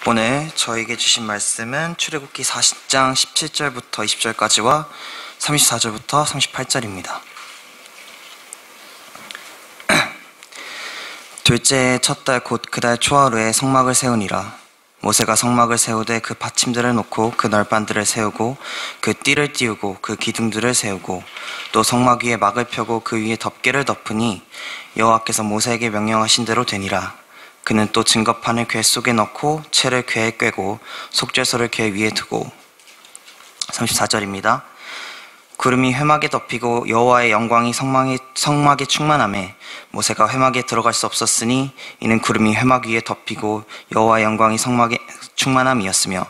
오늘 저에게 주신 말씀은 출애굽기 40장 17절부터 20절까지와 34절부터 38절입니다. 둘째 첫 달 곧 그 달 초하루에 성막을 세우니라. 모세가 성막을 세우되 그 받침들을 놓고 그 널판들을 세우고 그 띠를 띄우고 그 기둥들을 세우고 또 성막 위에 막을 펴고 그 위에 덮개를 덮으니 여호와께서 모세에게 명령하신 대로 되니라. 그는 또 증거판을 궤 속에 넣고 채를 궤에 꿰고 속죄소를 궤 위에 두고 34절입니다. 구름이 회막에 덮이고 여호와의 영광이 성막에 충만하매 모세가 회막에 들어갈 수 없었으니 이는 구름이 회막 위에 덮이고 여호와의 영광이 성막에 충만함이었으며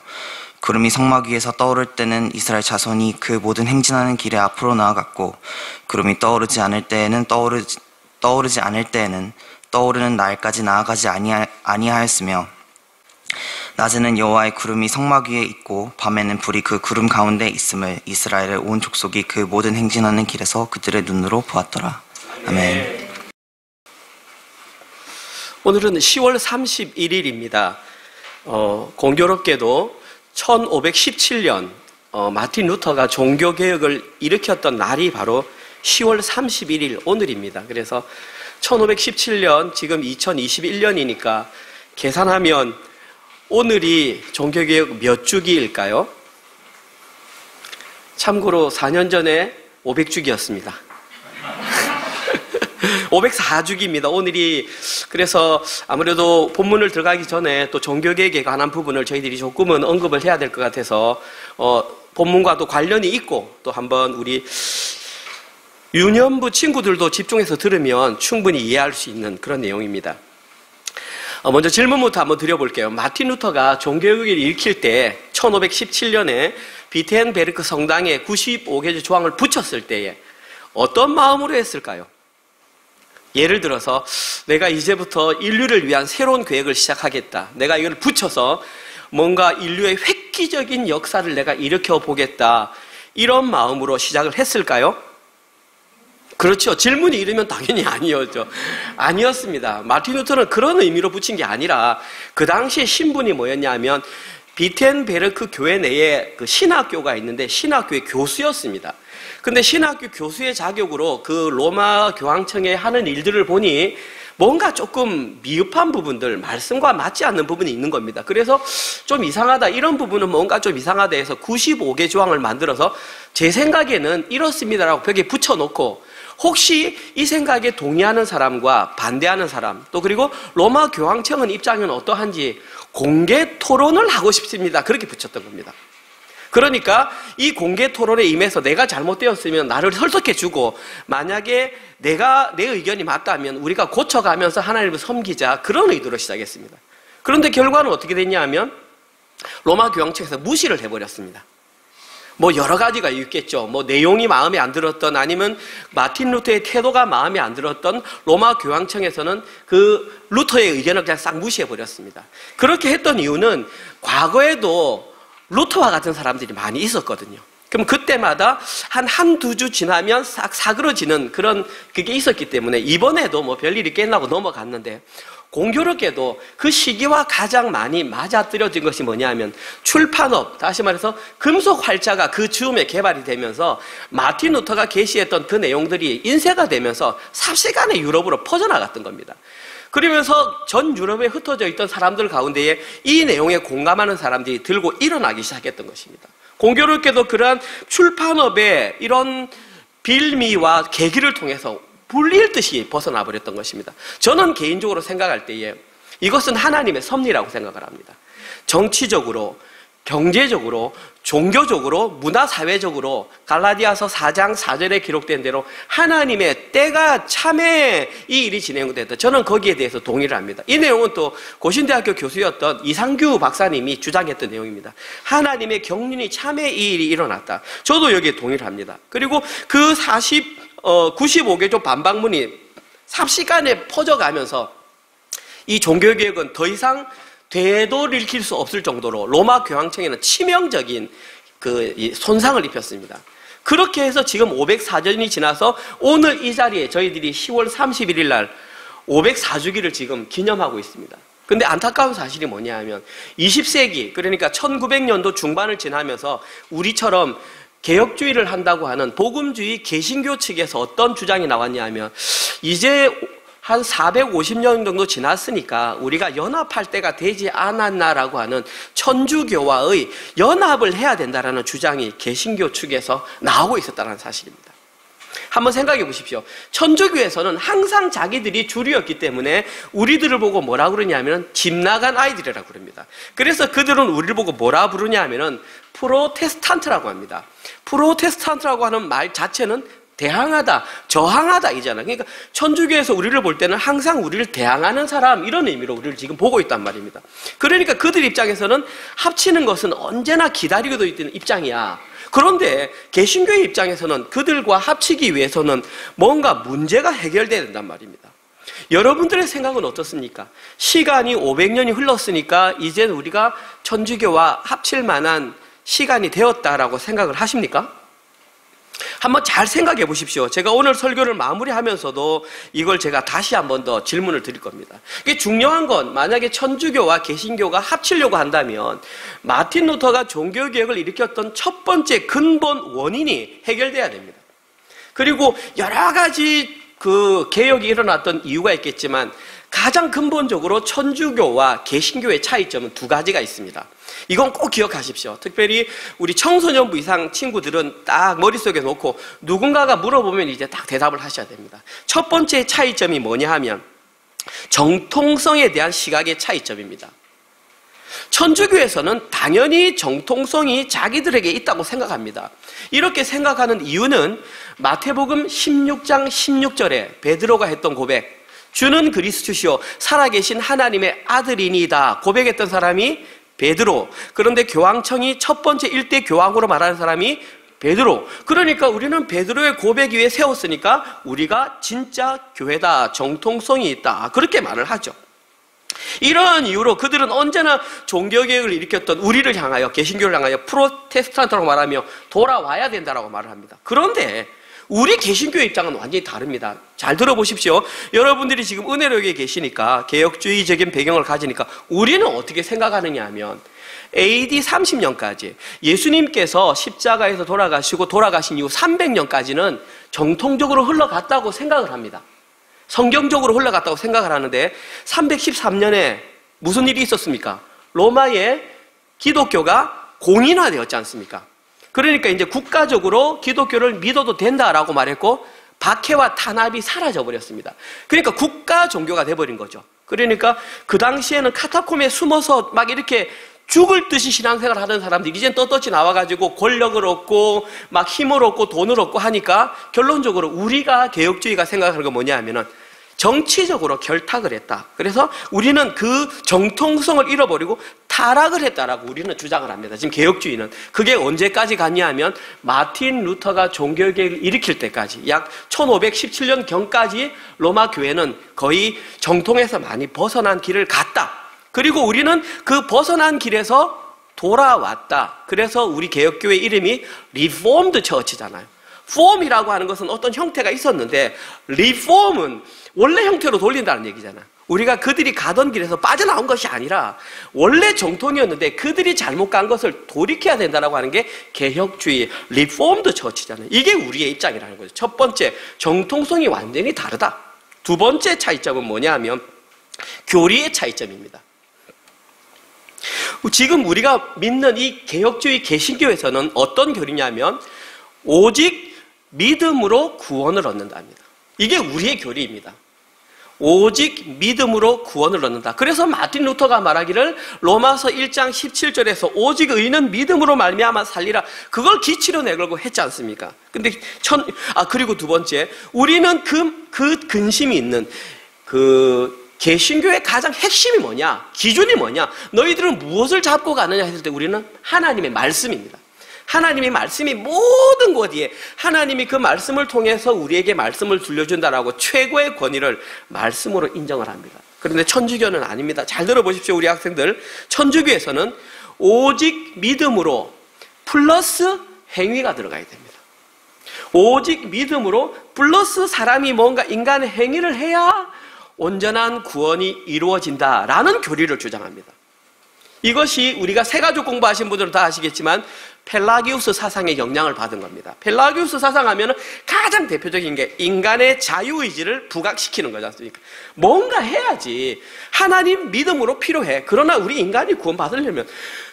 구름이 성막 위에서 떠오를 때는 이스라엘 자손이 그 모든 행진하는 길에 앞으로 나아갔고 구름이 떠오르지 않을 때에는 떠오르는 날까지 나아가지 아니하였으며 낮에는 여호와의 구름이 성막 위에 있고 밤에는 불이 그 구름 가운데 있음을 이스라엘의 온 족속이 그 모든 행진하는 길에서 그들의 눈으로 보았더라. 아멘. 오늘은 10월 31일입니다. 공교롭게도 1517년 마틴 루터가 종교개혁을 일으켰던 날이 바로 10월 31일 오늘입니다. 그래서 1517년, 지금 2021년이니까 계산하면 오늘이 종교개혁 몇 주기일까요? 참고로 4년 전에 500주기였습니다. 504주기입니다. 오늘이. 그래서 아무래도 본문을 들어가기 전에 또 종교개혁에 관한 부분을 저희들이 조금은 언급을 해야 될 것 같아서 본문과도 관련이 있고 또 한번 우리 유년부 친구들도 집중해서 들으면 충분히 이해할 수 있는 그런 내용입니다. 먼저 질문부터 한번 드려볼게요. 마틴 루터가 종교개혁을 일으킬 때 1517년에 비텐베르크 성당에 95개조 조항을 붙였을 때에 어떤 마음으로 했을까요? 예를 들어서 내가 이제부터 인류를 위한 새로운 계획을 시작하겠다. 내가 이걸 붙여서 뭔가 인류의 획기적인 역사를 내가 일으켜 보겠다. 이런 마음으로 시작을 했을까요? 그렇죠. 질문이 이러면 당연히 아니었죠. 아니었습니다. 마틴 루터는 그런 의미로 붙인 게 아니라 그 당시에 신분이 뭐였냐면 비텐베르크 교회 내에 그 신학교가 있는데 신학교의 교수였습니다. 근데 신학교 교수의 자격으로 그 로마 교황청에 하는 일들을 보니 뭔가 조금 미흡한 부분들, 말씀과 맞지 않는 부분이 있는 겁니다. 그래서 좀 이상하다, 이런 부분은 뭔가 좀 이상하다 해서 95개 조항을 만들어서 제 생각에는 이렇습니다라고 벽에 붙여놓고 혹시 이 생각에 동의하는 사람과 반대하는 사람, 또 그리고 로마 교황청은 입장은 어떠한지 공개 토론을 하고 싶습니다. 그렇게 붙였던 겁니다. 그러니까 이 공개 토론에 임해서 내가 잘못되었으면 나를 설득해주고 만약에 내 의견이 맞다면 우리가 고쳐가면서 하나님을 섬기자, 그런 의도로 시작했습니다. 그런데 결과는 어떻게 됐냐 하면 로마 교황청에서 무시를 해버렸습니다. 뭐 여러 가지가 있겠죠. 뭐 내용이 마음에 안 들었던, 아니면 마틴 루터의 태도가 마음에 안 들었던 로마 교황청에서는 그 루터의 의견을 그냥 싹 무시해버렸습니다. 그렇게 했던 이유는 과거에도 루터와 같은 사람들이 많이 있었거든요. 그럼 그때마다 한두 주 지나면 싹 사그러지는 그런 그게 있었기 때문에 이번에도 뭐 별일이 끝나고 넘어갔는데, 공교롭게도 그 시기와 가장 많이 맞아떨어진 것이 뭐냐면 출판업, 다시 말해서 금속 활자가 그 즈음에 개발이 되면서 마틴 루터가 게시했던 그 내용들이 인쇄가 되면서 삽시간에 유럽으로 퍼져나갔던 겁니다. 그러면서 전 유럽에 흩어져 있던 사람들 가운데에 이 내용에 공감하는 사람들이 들고 일어나기 시작했던 것입니다. 공교롭게도 그러한 출판업의 이런 빌미와 계기를 통해서 불릴 듯이 벗어나 버렸던 것입니다. 저는 개인적으로 생각할 때에 이것은 하나님의 섭리라고 생각을 합니다. 정치적으로, 경제적으로, 종교적으로, 문화사회적으로 갈라디아서 4장 4절에 기록된 대로 하나님의 때가 참에 이 일이 진행됐다. 저는 거기에 대해서 동의를 합니다. 이 내용은 또 고신대학교 교수였던 이상규 박사님이 주장했던 내용입니다. 하나님의 경륜이 참에 이 일이 일어났다. 저도 여기에 동의를 합니다. 그리고 그 95개조 반박문이 삽시간에 퍼져가면서 이 종교개혁은 더 이상 되돌이킬 수 없을 정도로 로마 교황청에는 치명적인 손상을 입혔습니다. 그렇게 해서 지금 504년이 지나서 오늘 이 자리에 저희들이 10월 31일 날 504주기를 지금 기념하고 있습니다. 근데 안타까운 사실이 뭐냐 하면 20세기, 그러니까 1900년도 중반을 지나면서 우리처럼 개혁주의를 한다고 하는 복음주의 개신교 측에서 어떤 주장이 나왔냐 하면 이제 한 450년 정도 지났으니까 우리가 연합할 때가 되지 않았나라고 하는 천주교와의 연합을 해야 된다라는 주장이 개신교 측에서 나오고 있었다는 사실입니다. 한번 생각해 보십시오. 천주교에서는 항상 자기들이 주류였기 때문에 우리들을 보고 뭐라 그러냐면 집 나간 아이들이라고 그럽니다. 그래서 그들은 우리를 보고 뭐라 부르냐 하면은 프로테스탄트라고 합니다. 프로테스탄트라고 하는 말 자체는 대항하다, 저항하다 이잖아요. 그러니까 천주교에서 우리를 볼 때는 항상 우리를 대항하는 사람, 이런 의미로 우리를 지금 보고 있단 말입니다. 그러니까 그들 입장에서는 합치는 것은 언제나 기다리고 있는 입장이야. 그런데 개신교의 입장에서는 그들과 합치기 위해서는 뭔가 문제가 해결돼야 된단 말입니다. 여러분들의 생각은 어떻습니까? 시간이 500년이 흘렀으니까 이제 우리가 천주교와 합칠 만한 시간이 되었다라고 생각을 하십니까? 한번 잘 생각해 보십시오. 제가 오늘 설교를 마무리하면서도 이걸 제가 다시 한 번 더 질문을 드릴 겁니다. 이게 중요한 건 만약에 천주교와 개신교가 합치려고 한다면 마틴 루터가 종교개혁을 일으켰던 첫 번째 근본 원인이 해결돼야 됩니다. 그리고 여러 가지 그 개혁이 일어났던 이유가 있겠지만 가장 근본적으로 천주교와 개신교의 차이점은 두 가지가 있습니다. 이건 꼭 기억하십시오. 특별히 우리 청소년부 이상 친구들은 딱 머릿속에 놓고 누군가가 물어보면 이제 딱 대답을 하셔야 됩니다. 첫 번째 차이점이 뭐냐 하면 정통성에 대한 시각의 차이점입니다. 천주교에서는 당연히 정통성이 자기들에게 있다고 생각합니다. 이렇게 생각하는 이유는 마태복음 16장 16절에 베드로가 했던 고백, 주는 그리스도시요 살아계신 하나님의 아들이니다 고백했던 사람이 베드로. 그런데 교황청이 첫 번째 일대 교황으로 말하는 사람이 베드로. 그러니까 우리는 베드로의 고백 위에 세웠으니까 우리가 진짜 교회다, 정통성이 있다, 그렇게 말을 하죠. 이러한 이유로 그들은 언제나 종교개혁을 일으켰던 우리를 향하여, 개신교를 향하여 프로테스탄트라고 말하며 돌아와야 된다라고 말을 합니다. 그런데 우리 개신교의 입장은 완전히 다릅니다. 잘 들어보십시오. 여러분들이 지금 은혜로에 계시니까, 개혁주의적인 배경을 가지니까 우리는 어떻게 생각하느냐 하면 AD 30년까지 예수님께서 십자가에서 돌아가신 이후 300년까지는 정통적으로 흘러갔다고 생각을 합니다. 성경적으로 흘러갔다고 생각을 하는데 313년에 무슨 일이 있었습니까? 로마의 기독교가 공인화되었지 않습니까? 그러니까 이제 국가적으로 기독교를 믿어도 된다라고 말했고 박해와 탄압이 사라져버렸습니다. 그러니까 국가 종교가 돼버린 거죠. 그러니까 그 당시에는 카타콤에 숨어서 막 이렇게 죽을 듯이 신앙생활을 하던 사람들이 이젠 떳떳이 나와가지고 권력을 얻고 막 힘을 얻고 돈을 얻고 하니까 결론적으로 우리가 개혁주의가 생각하는 건 뭐냐 하면은 정치적으로 결탁을 했다. 그래서 우리는 그 정통성을 잃어버리고 타락을 했다라고 우리는 주장을 합니다. 지금 개혁주의는. 그게 언제까지 갔냐 하면 마틴 루터가 종교개혁을 일으킬 때까지, 약 1517년 경까지 로마 교회는 거의 정통에서 많이 벗어난 길을 갔다. 그리고 우리는 그 벗어난 길에서 돌아왔다. 그래서 우리 개혁교회 이름이 리폼드 처치잖아요. 폼이라고 하는 것은 어떤 형태가 있었는데 리폼은 원래 형태로 돌린다는 얘기잖아. 우리가 그들이 가던 길에서 빠져나온 것이 아니라 원래 정통이었는데 그들이 잘못 간 것을 돌이켜야 된다고 하는 게 개혁주의 리폼드 처치잖아요. 이게 우리의 입장이라는 거죠. 첫 번째, 정통성이 완전히 다르다. 두 번째 차이점은 뭐냐 하면 교리의 차이점입니다. 지금 우리가 믿는 이 개혁주의 개신교에서는 어떤 교리냐면 오직 믿음으로 구원을 얻는답니다. 이게 우리의 교리입니다. 오직 믿음으로 구원을 얻는다. 그래서 마틴 루터가 말하기를 로마서 1장 17절에서 오직 의인은 믿음으로 말미암아 살리라, 그걸 기치로 내걸고 했지 않습니까? 근데 그리고 두 번째, 우리는 그 근심이 있는 그 개신교의 가장 핵심이 뭐냐? 기준이 뭐냐? 너희들은 무엇을 잡고 가느냐 했을 때 우리는 하나님의 말씀입니다. 하나님의 말씀이 모든 곳에 하나님이 그 말씀을 통해서 우리에게 말씀을 들려준다라고 최고의 권위를 말씀으로 인정을 합니다. 그런데 천주교는 아닙니다. 잘 들어보십시오, 우리 학생들. 천주교에서는 오직 믿음으로 플러스 행위가 들어가야 됩니다. 오직 믿음으로 플러스 사람이 뭔가 인간의 행위를 해야 온전한 구원이 이루어진다라는 교리를 주장합니다. 이것이 우리가 세가족 공부하신 분들은 다 아시겠지만 펠라기우스 사상의 영향을 받은 겁니다. 펠라기우스 사상하면 가장 대표적인 게 인간의 자유의지를 부각시키는 거지 않습니까? 뭔가 해야지. 하나님 믿음으로 필요해. 그러나 우리 인간이 구원받으려면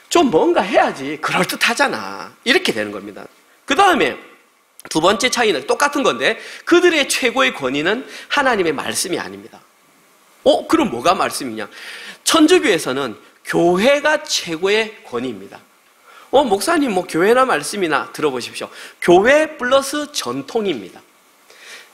좀 뭔가 해야지. 그럴듯하잖아. 이렇게 되는 겁니다. 그 다음에 두 번째 차이는 똑같은 건데 그들의 최고의 권위는 하나님의 말씀이 아닙니다. 그럼 뭐가 말씀이냐? 천주교에서는 교회가 최고의 권위입니다. 목사님 교회나 말씀이나 들어보십시오. 교회 플러스 전통입니다.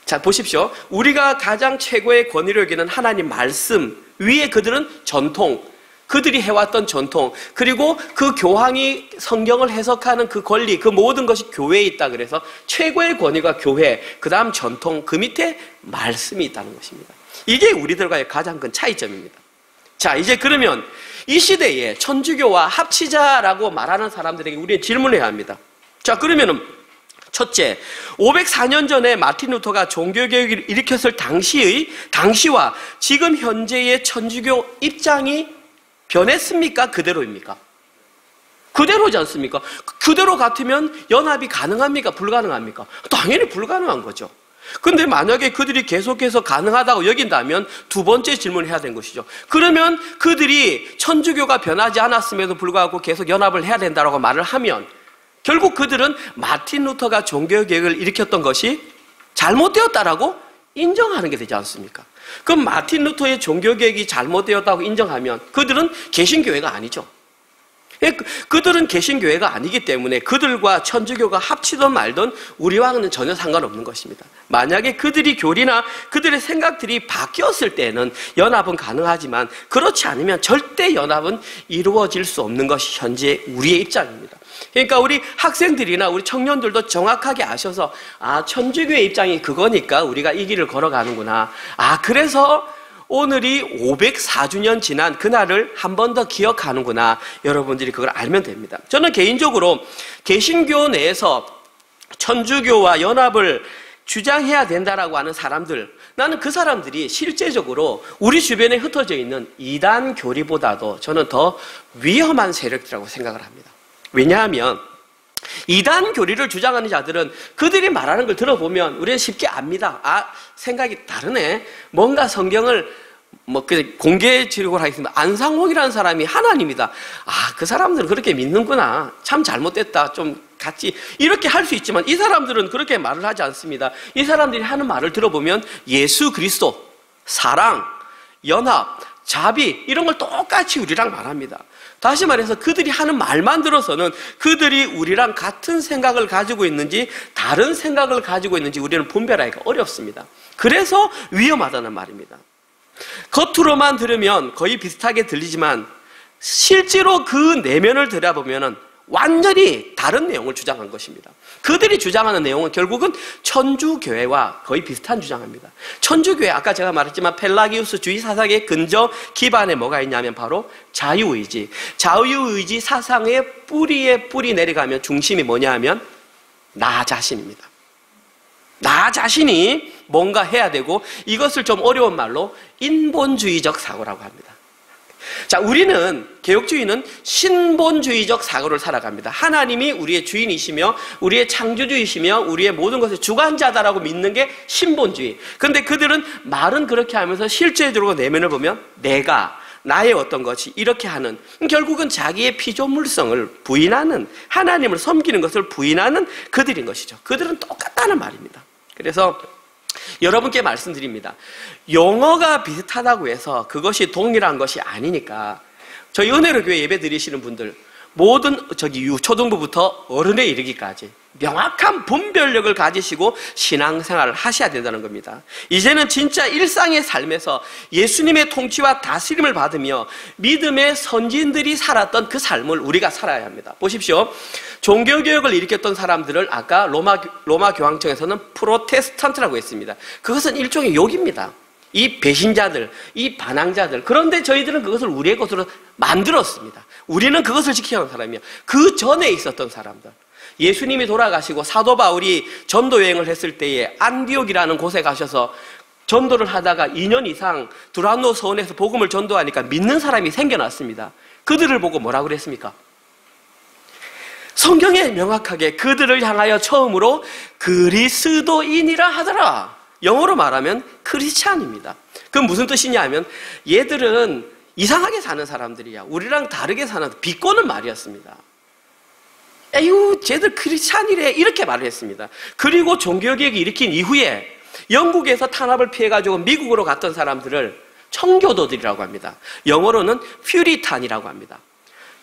자, 보십시오. 우리가 가장 최고의 권위를 여기는 하나님 말씀 위에 그들은 전통, 그들이 해왔던 전통, 그리고 그 교황이 성경을 해석하는 그 권리, 그 모든 것이 교회에 있다. 그래서 최고의 권위가 교회, 그 다음 전통, 그 밑에 말씀이 있다는 것입니다. 이게 우리들과의 가장 큰 차이점입니다. 자, 이제 그러면 이 시대에 천주교와 합치자라고 말하는 사람들에게 우리는 질문을 해야 합니다. 자, 그러면은 첫째, 504년 전에 마틴 루터가 종교개혁을 일으켰을 당시와 지금 현재의 천주교 입장이 변했습니까? 그대로입니까? 그대로지 않습니까? 그대로 같으면 연합이 가능합니까? 불가능합니까? 당연히 불가능한 거죠. 근데 만약에 그들이 계속해서 가능하다고 여긴다면 두 번째 질문을 해야 되는 것이죠. 그러면 그들이 천주교가 변하지 않았음에도 불구하고 계속 연합을 해야 된다고 말을 하면 결국 그들은 마틴 루터가 종교개혁을 일으켰던 것이 잘못되었다라고 인정하는 게 되지 않습니까? 그럼 마틴 루터의 종교개혁이 잘못되었다고 인정하면 그들은 개신교회가 아니죠. 그들은 개신교회가 아니기 때문에 그들과 천주교가 합치든 말든 우리와는 전혀 상관없는 것입니다. 만약에 그들이 교리나 그들의 생각들이 바뀌었을 때는 연합은 가능하지만 그렇지 않으면 절대 연합은 이루어질 수 없는 것이 현재 우리의 입장입니다. 그러니까 우리 학생들이나 우리 청년들도 정확하게 아셔서 천주교의 입장이 그거니까 우리가 이 길을 걸어가는구나. 그래서 오늘이 504주년 지난 그날을 한 번 더 기억하는구나. 여러분들이 그걸 알면 됩니다. 저는 개인적으로 개신교 내에서 천주교와 연합을 주장해야 된다라고 하는 사람들, 나는 그 사람들이 실제적으로 우리 주변에 흩어져 있는 이단 교리보다도 저는 더 위험한 세력이라고 생각을 합니다. 왜냐하면 이단 교리를 주장하는 자들은 그들이 말하는 걸 들어보면 우리는 쉽게 압니다. 생각이 다르네. 뭔가 성경을 공개해 주려고 하겠습니다. 안상홍이라는 사람이 하나님이다. 그 사람들은 그렇게 믿는구나. 참 잘못됐다. 좀 같이 이렇게 할 수 있지만 이 사람들은 그렇게 말을 하지 않습니다. 이 사람들이 하는 말을 들어보면 예수 그리스도, 사랑, 연합, 자비 이런 걸 똑같이 우리랑 말합니다. 다시 말해서 그들이 하는 말만 들어서는 그들이 우리랑 같은 생각을 가지고 있는지 다른 생각을 가지고 있는지 우리는 분별하기가 어렵습니다. 그래서 위험하다는 말입니다. 겉으로만 들으면 거의 비슷하게 들리지만 실제로 그 내면을 들여다보면 완전히 다른 내용을 주장한 것입니다. 그들이 주장하는 내용은 결국은 천주교회와 거의 비슷한 주장입니다. 천주교회, 아까 제가 말했지만 펠라기우스주의 사상의 근저 기반에 뭐가 있냐면 바로 자유의지. 자유의지 사상의 뿌리에 뿌리 내려가면 중심이 뭐냐 하면 나 자신입니다. 나 자신이 뭔가 해야 되고 이것을 좀 어려운 말로 인본주의적 사고라고 합니다. 자, 우리는 개혁주의는 신본주의적 사고를 살아갑니다. 하나님이 우리의 주인이시며 우리의 창조주이시며 우리의 모든 것의 주관자다라고 믿는 게 신본주의. 그런데 그들은 말은 그렇게 하면서 실제적으로 내면을 보면 내가 나의 어떤 것이 이렇게 하는, 결국은 자기의 피조물성을 부인하는, 하나님을 섬기는 것을 부인하는 그들인 것이죠. 그들은 똑같다는 말입니다. 그래서 여러분께 말씀드립니다. 용어가 비슷하다고 해서 그것이 동일한 것이 아니니까 저희 은혜로 교회 예배 드리시는 분들 모든 초등부부터 어른에 이르기까지 명확한 분별력을 가지시고 신앙생활을 하셔야 된다는 겁니다. 이제는 진짜 일상의 삶에서 예수님의 통치와 다스림을 받으며 믿음의 선진들이 살았던 그 삶을 우리가 살아야 합니다. 보십시오. 종교개혁을 일으켰던 사람들을 아까 로마 교황청에서는 프로테스탄트라고 했습니다. 그것은 일종의 욕입니다. 이 배신자들, 이 반항자들. 그런데 저희들은 그것을 우리의 것으로 만들었습니다. 우리는 그것을 지키는 사람이에요. 그 전에 있었던 사람들. 예수님이 돌아가시고 사도 바울이 전도 여행을 했을 때에 안디옥이라는 곳에 가셔서 전도를 하다가 2년 이상 두란노 서원에서 복음을 전도하니까 믿는 사람이 생겨났습니다. 그들을 보고 뭐라고 그랬습니까? 성경에 명확하게 그들을 향하여 처음으로 그리스도인이라 하더라. 영어로 말하면 크리스찬입니다. 그건 무슨 뜻이냐 하면 얘들은 이상하게 사는 사람들이야. 우리랑 다르게 사는 비꼬는 말이었습니다. 에휴, 쟤들 크리스찬이래. 이렇게 말을 했습니다. 그리고 종교개혁이 일으킨 이후에 영국에서 탄압을 피해가지고 미국으로 갔던 사람들을 청교도들이라고 합니다. 영어로는 퓨리탄이라고 합니다.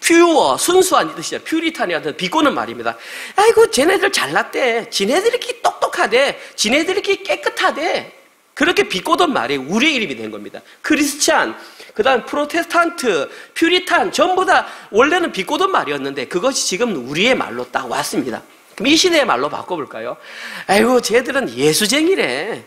퓨어, 순수한 이 뜻이죠. 퓨리탄이라는 비꼬는 말입니다. 아이고, 쟤네들 잘났대. 지네들이 똑똑하대. 지네들이 깨끗하대. 그렇게 비꼬던 말이 우리의 이름이 된 겁니다. 크리스찬, 그 다음 프로테스탄트, 퓨리탄, 전부 다 원래는 비꼬던 말이었는데 그것이 지금 우리의 말로 딱 왔습니다. 그럼 이 시대의 말로 바꿔볼까요? 아이고, 쟤들은 예수쟁이래.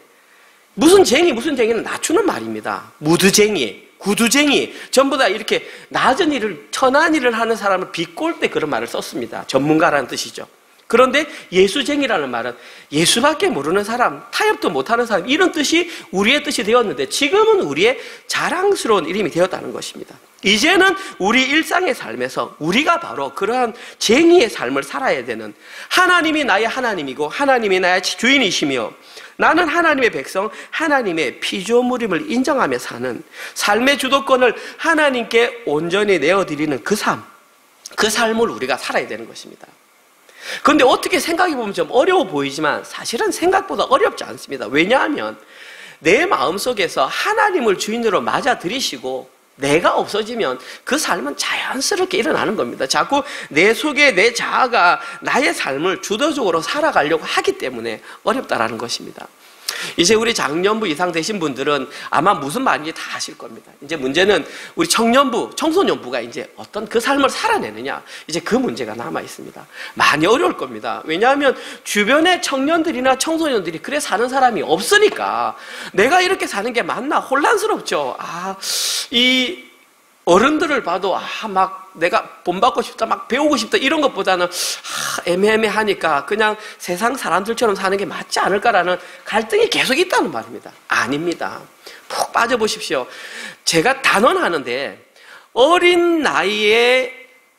무슨 쟁이는 낮추는 말입니다. 무드쟁이, 구두쟁이, 전부 다 이렇게 낮은 일을, 천한 일을 하는 사람을 비꼴 때 그런 말을 썼습니다. 전문가라는 뜻이죠. 그런데 예수쟁이라는 말은 예수밖에 모르는 사람, 타협도 못하는 사람, 이런 뜻이 우리의 뜻이 되었는데 지금은 우리의 자랑스러운 이름이 되었다는 것입니다. 이제는 우리 일상의 삶에서 우리가 바로 그러한 쟁의의 삶을 살아야 되는, 하나님이 나의 하나님이고 하나님이 나의 주인이시며 나는 하나님의 백성, 하나님의 피조물임을 인정하며 사는 삶의 주도권을 하나님께 온전히 내어드리는 그 삶을 우리가 살아야 되는 것입니다. 그런데 어떻게 생각해보면 좀 어려워 보이지만 사실은 생각보다 어렵지 않습니다. 왜냐하면 내 마음속에서 하나님을 주인으로 맞아들이시고 내가 없어지면 그 삶은 자연스럽게 일어나는 겁니다. 자꾸 내 속에 내 자아가 나의 삶을 주도적으로 살아가려고 하기 때문에 어렵다라는 것입니다. 이제 우리 장년부 이상 되신 분들은 아마 무슨 말인지 다 아실 겁니다. 이제 문제는 우리 청년부, 청소년부가 이제 어떤 그 삶을 살아내느냐, 이제 그 문제가 남아 있습니다. 많이 어려울 겁니다. 왜냐하면 주변에 청년들이나 청소년들이 그래 사는 사람이 없으니까 내가 이렇게 사는 게 맞나 혼란스럽죠. 이 어른들을 봐도 막 내가 본받고 싶다, 막 배우고 싶다 이런 것보다는 애매하니까 그냥 세상 사람들처럼 사는 게 맞지 않을까라는 갈등이 계속 있다는 말입니다. 아닙니다. 푹 빠져보십시오. 제가 단언하는데 어린 나이에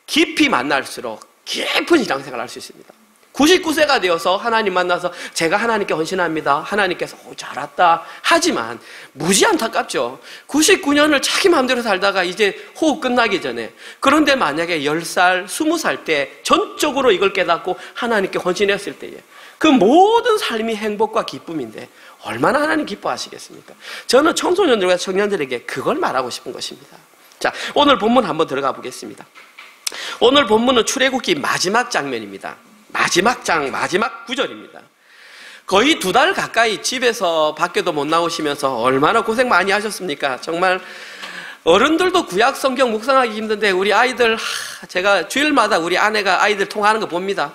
깊이 만날수록 깊은 신앙생활을 할 수 있습니다. 99세가 되어서 하나님 만나서 제가 하나님께 헌신합니다. 하나님께서 잘 왔다. 하지만 무지 안타깝죠. 99년을 자기 마음대로 살다가 이제 호흡 끝나기 전에, 그런데 만약에 10살, 20살 때 전적으로 이걸 깨닫고 하나님께 헌신했을 때에 그 모든 삶이 행복과 기쁨인데 얼마나 하나님 기뻐하시겠습니까? 저는 청소년들과 청년들에게 그걸 말하고 싶은 것입니다. 자, 오늘 본문 한번 들어가 보겠습니다. 오늘 본문은 출애굽기 마지막 장면입니다. 마지막 장, 마지막 구절입니다. 거의 2달 가까이 집에서 밖에도 못 나오시면서 얼마나 고생 많이 하셨습니까? 정말 어른들도 구약 성경 묵상하기 힘든데 우리 아이들, 제가 주일마다 우리 아내가 아이들 통화하는 거 봅니다.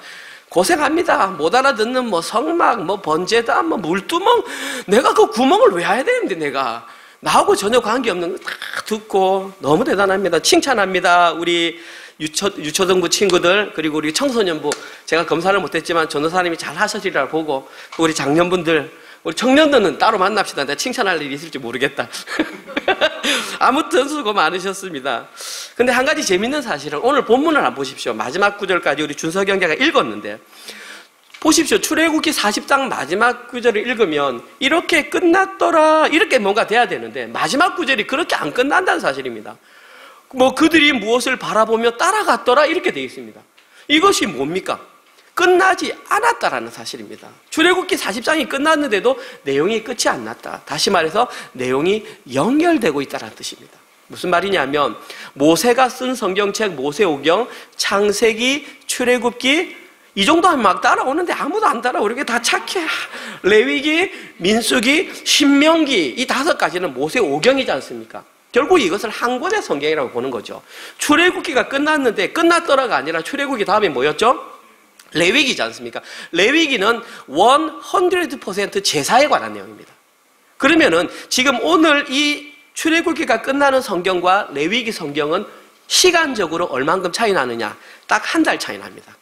고생합니다. 못 알아듣는 성막, 번제단, 물두멍, 내가 그 구멍을 왜 해야 되는데 내가 나하고 전혀 관계없는 거 다 듣고 너무 대단합니다. 칭찬합니다. 우리 유초등부 친구들, 그리고 우리 청소년부, 제가 검사를 못했지만 전도사님이 잘 하시리라 보고, 우리 장년분들, 우리 청년들은 따로 만납시다. 내가 칭찬할 일이 있을지 모르겠다. 아무튼 수고 많으셨습니다. 근데 한 가지 재밌는 사실은 오늘 본문을 한번 보십시오. 마지막 구절까지 우리 준석영자가 읽었는데 보십시오. 출애굽기 40장 마지막 구절을 읽으면 이렇게 끝났더라, 이렇게 뭔가 돼야 되는데 마지막 구절이 그렇게 안 끝난다는 사실입니다. 그들이 무엇을 바라보며 따라갔더라, 이렇게 되어 있습니다. 이것이 뭡니까? 끝나지 않았다라는 사실입니다. 출애굽기 40장이 끝났는데도 내용이 끝이 안 났다. 다시 말해서 내용이 연결되고 있다는 뜻입니다. 무슨 말이냐면 모세가 쓴 성경책 모세오경, 창세기, 출애굽기 이 정도 하면 막 따라오는데 아무도 안 따라오게 다 착해. 레위기, 민수기, 신명기 이 5가지는 모세오경이지 않습니까? 결국 이것을 한 권의 성경이라고 보는 거죠. 출애굽기가 끝났는데 끝났더라가 아니라 출애굽기 다음에 뭐였죠? 레위기지 않습니까? 레위기는 100% 제사에 관한 내용입니다. 그러면은 지금 오늘 이 출애굽기가 끝나는 성경과 레위기 성경은 시간적으로 얼만큼 차이 나느냐? 딱 1달 차이 납니다.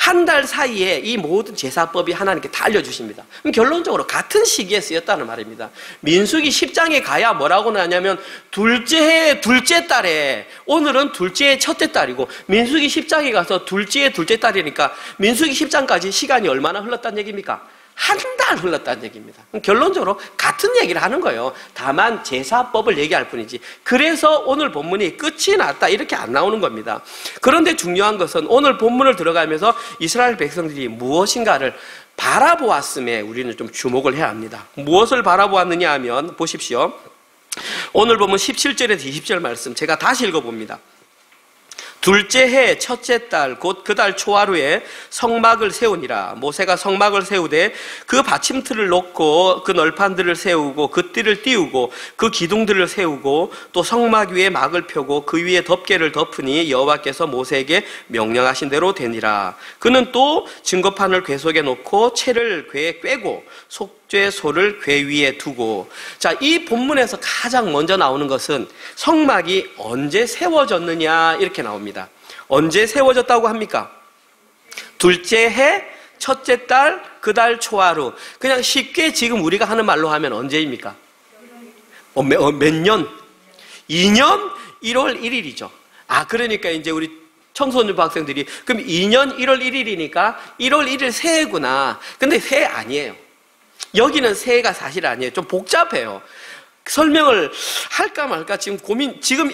한 달 사이에 이 모든 제사법이 하나님께 다 알려주십니다. 그럼 결론적으로 같은 시기에 쓰였다는 말입니다. 민수기 10장에 가야 뭐라고 나냐면 둘째 해 둘째 달에, 오늘은 둘째 해 첫째 달이고 민수기 10장에 가서 둘째 해 둘째 달이니까 민수기 10장까지 시간이 얼마나 흘렀다는 얘기입니까? 한 달 흘렀다는 얘기입니다. 결론적으로 같은 얘기를 하는 거예요. 다만 제사법을 얘기할 뿐이지. 그래서 오늘 본문이 끝이 났다 이렇게 안 나오는 겁니다. 그런데 중요한 것은 오늘 본문을 들어가면서 이스라엘 백성들이 무엇인가를 바라보았음에 우리는 좀 주목을 해야 합니다. 무엇을 바라보았느냐 하면 보십시오. 오늘 보면 17절에서 20절 말씀 제가 다시 읽어봅니다. 둘째 해 첫째 달 곧 그 달 초하루에 성막을 세우니라. 모세가 성막을 세우되 그 받침틀을 놓고 그 널판들을 세우고 그 띠를 띄우고 그 기둥들을 세우고 또 성막 위에 막을 펴고 그 위에 덮개를 덮으니 여호와께서 모세에게 명령하신 대로 되니라. 그는 또 증거판을 궤 속에 놓고 채를 궤에 꿰고 속죄소를 궤 위에 두고. 자, 이 본문에서 가장 먼저 나오는 것은 성막이 언제 세워졌느냐 이렇게 나옵니다. 언제 세워졌다고 합니까? 둘째 해 첫째 달 그 달 초하루. 그냥 쉽게 지금 우리가 하는 말로 하면 언제입니까? 몇 년? 2년 1월 1일이죠. 아, 그러니까 이제 우리 청소년 학생들이 그럼 2년 1월 1일이니까 1월 1일 새해구나. 근데 새해 아니에요. 여기는 새해가 사실 아니에요. 좀 복잡해요. 설명을 할까 말까 지금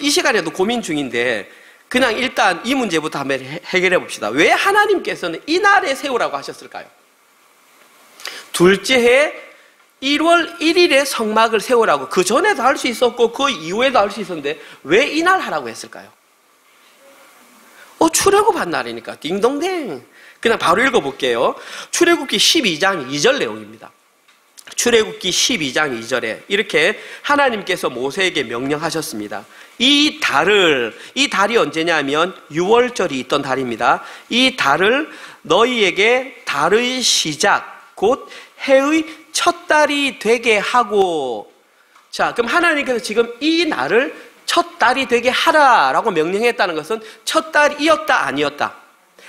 이 시간에도 고민 중인데 그냥 일단 이 문제부터 한번 해결해 봅시다. 왜 하나님께서는 이날에 세우라고 하셨을까요? 둘째 해 1월 1일에 성막을 세우라고 그 전에도 할 수 있었고 그 이후에도 할 수 있었는데 왜 이날 하라고 했을까요? 출애굽 한 날이니까 딩동댕. 그냥 바로 읽어볼게요. 출애굽기 12장 2절 내용입니다. 출애굽기 12장 2절에 이렇게 하나님께서 모세에게 명령하셨습니다. 이 달이 언제냐면 6월절이 있던 달입니다. 이 달을 너희에게 달의 시작 곧 해의 첫 달이 되게 하고. 자, 그럼 하나님께서 지금 이 날을 첫 달이 되게 하라라고 명령했다는 것은 첫 달이었다 아니었다?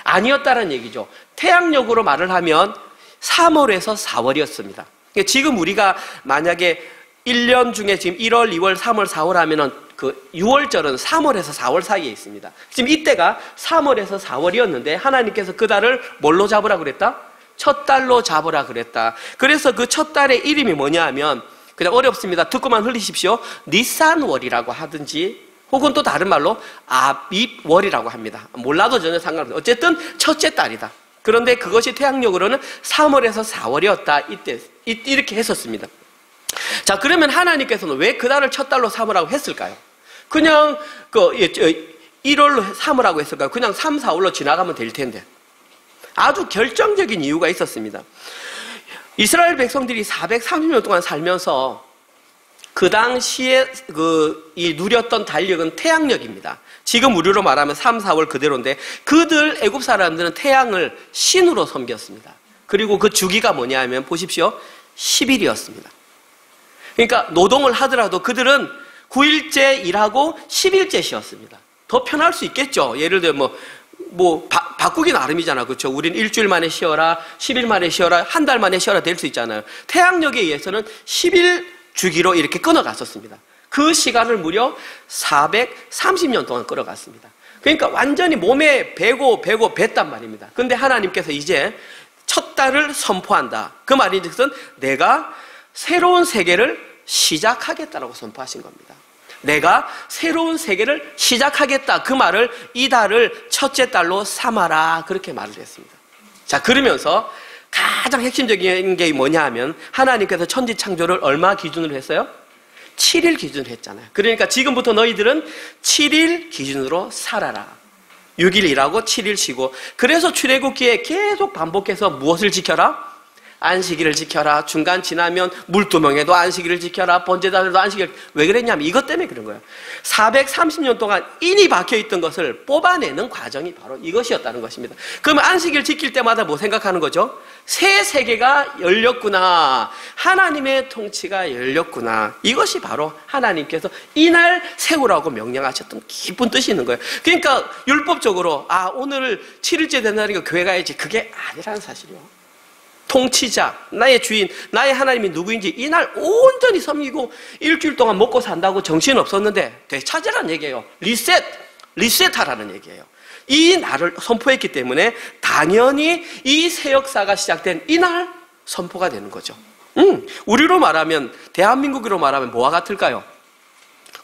아니었다는 얘기죠. 태양력으로 말을 하면 3월에서 4월이었습니다. 지금 우리가 만약에 1년 중에 지금 1월, 2월, 3월, 4월 하면은 그 6월절은 3월에서 4월 사이에 있습니다. 지금 이때가 3월에서 4월이었는데 하나님께서 그 달을 뭘로 잡으라 그랬다? 첫 달로 잡으라 그랬다. 그래서 그 첫 달의 이름이 뭐냐 하면 그냥 어렵습니다. 듣고만 흘리십시오. 니산월이라고 하든지 혹은 또 다른 말로 아빕월이라고 합니다. 몰라도 전혀 상관없어요. 어쨌든 첫째 달이다. 그런데 그것이 태양력으로는 3월에서 4월이었다. 이렇게 했었습니다. 자, 그러면 하나님께서는 왜 그 달을 첫 달로 삼으라고 했을까요? 그냥 1월로 삼으라고 했을까요? 그냥 3, 4월로 지나가면 될 텐데. 아주 결정적인 이유가 있었습니다. 이스라엘 백성들이 430년 동안 살면서 그 당시에 이 누렸던 달력은 태양력입니다. 지금 우리로 말하면 3, 4월 그대로인데 그들 애굽 사람들은 태양을 신으로 섬겼습니다. 그리고 그 주기가 뭐냐 하면 보십시오. 10일이었습니다. 그러니까 노동을 하더라도 그들은 9일째 일하고 10일째 쉬었습니다. 더 편할 수 있겠죠. 예를 들어 바꾸기 나름이잖아. 그렇죠? 우린 일주일 만에 쉬어라, 10일 만에 쉬어라, 한 달 만에 쉬어라 될 수 있잖아요. 태양력에 의해서는 10일 주기로 이렇게 끊어갔었습니다. 그 시간을 무려 430년 동안 끌어갔습니다. 그러니까 완전히 몸에 배고 뱄단 말입니다. 그런데 하나님께서 이제 첫 달을 선포한다. 그 말인 즉슨 내가 새로운 세계를 시작하겠다라고 선포하신 겁니다. 내가 새로운 세계를 시작하겠다. 그 말을 이 달을 첫째 달로 삼아라. 그렇게 말을 했습니다. 자, 그러면서 가장 핵심적인 게 뭐냐 하면 하나님께서 천지 창조를 얼마 기준으로 했어요? 7일 기준으로 했잖아요. 그러니까 지금부터 너희들은 7일 기준으로 살아라. 6일 일하고 7일 쉬고. 그래서 출애굽기에 계속 반복해서 무엇을 지켜라? 안식일을 지켜라. 중간 지나면 물두멍에도 안식일을 지켜라. 번제단에도 안식일. 왜 그랬냐면 이것 때문에 그런 거예요. 430년 동안 인이 박혀있던 것을 뽑아내는 과정이 바로 이것이었다는 것입니다. 그러면 안식일 지킬 때마다 뭐 생각하는 거죠? 새 세계가 열렸구나. 하나님의 통치가 열렸구나. 이것이 바로 하나님께서 이날 세우라고 명령하셨던 깊은 뜻이 있는 거예요. 그러니까 율법적으로 오늘 7일째 된다니까 교회 가야지. 그게 아니라는 사실이요. 통치자, 나의 주인, 나의 하나님이 누구인지 이날 온전히 섬기고 일주일 동안 먹고 산다고 정신 없었는데 되찾으라는 얘기예요. 리셋하라는 얘기예요. 이 날을 선포했기 때문에 당연히 이 새 역사가 시작된 이날 선포가 되는 거죠. 우리로 말하면, 대한민국으로 말하면 뭐와 같을까요?